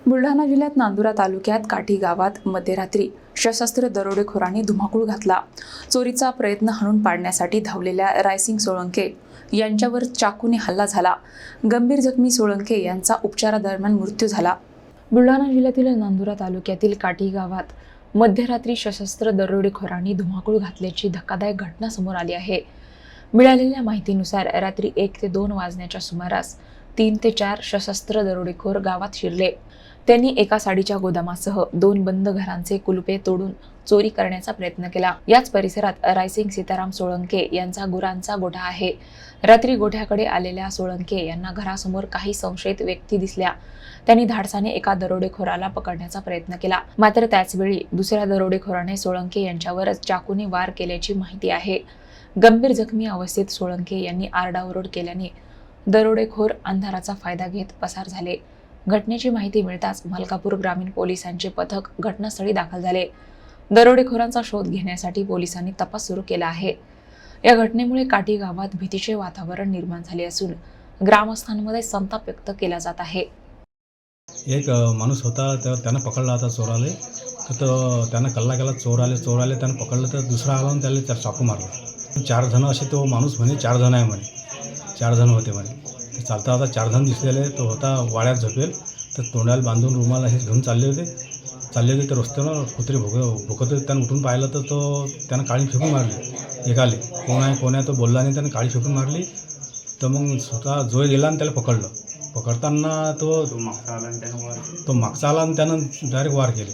बुलढाणा जिल्ह्यात नांदुरा तालुक्यात काठी गावात मध्यरात्री सशस्त्र दरोडेखोरांनी धुमाकूळ घातला। चोरीचा प्रयत्न हाणून पाडण्यासाठी धावलेल्या रायसिंग सोळंके यांच्यावर चाकूने हल्ला झाला। गंभीर जखमी सोळंके यांचा उपचारादरम्यान मृत्यू झाला। बुलढाणा जिल्ह्यातील नांदुरा तालुक्यातील काठी गावात मध्यरात्री सशस्त्र दरोडेखोरांनी धुमाकूळ घातल्याची धक्कादायक घटना समोर आली आहे। मिळालेल्या माहितीनुसार रात्री 1 ते 2 वाजण्याच्या सुमारास 3 ते 4 सशस्त्र दरोडेखोर गावात शिरले। त्यांनी एका साडीच्या गोदामासह 2 बंद घरांचे कुलुपे तोडून चोरी करण्याचा प्रयत्न केला। याच परिसरात रायसिंग सीताराम सोळंके यांचा गुरांचा गोठा आहे। रात्री गोठ्याकडे आलेल्या सोळंके यांना घरासमोर काही संशयित व्यक्ती दिसल्या। त्यांनी धाडसाने एका दरोडेखोराला पकडण्याचा प्रयत्न केला, मात्र त्याचवेळी दुसऱ्या दरोडेखोराने सोळंके यांच्यावर चाकूने वार केल्याची माहिती आहे। गंभीर जखमी अवस्थेत सोळंके यांनी आरडाओरड केल्याने दरोडेखोर अंधाराचा फायदा घेत पसार झाले। घटनेची माहिती मिळताच मलकापूर ग्रामीण पोलिसांचे पथक घटनास्थळी दाखल झाले। दरोडेखोरांचा शोध घेण्यासाठी पोलिसांनी तपास सुरू केला आहे। या घटनेमुळे काठी गावात भीतीचे वातावरण निर्माण झाले असून ग्रामस्थांमध्ये संताप व्यक्त केला जात आहे। एक माणूस होता, त्यानं पकडला होता चोराले, तर त्यानं कल्ला केला, चोर आले त्यानं पकडलं, तर दुसरा आला आणि त्याला चाकू मारला। 4 जण असे, तो माणूस म्हणे 4 जण आहे म्हणे, 4 जण होते म्हणे। तर चालता आता 4 जण दिसलेले, तो होता वाड्यात झोपेल, तर तोंडाला बांधून रुमाला हे घेऊन चालले होते तर रस्त्यानं कुत्रे भुकत होते। त्यानं उठून पाहिलं तर त्यानं काळी फेकून मारली। एकाले कोण आहे तो बोलला नाही, त्यानं काळी फेकून मारली। तर मग स्वतः जोय गेला आणि त्याला पकडलं। पकडताना तो मागचा आला आणि त्यानं डायरेक्ट वार केले।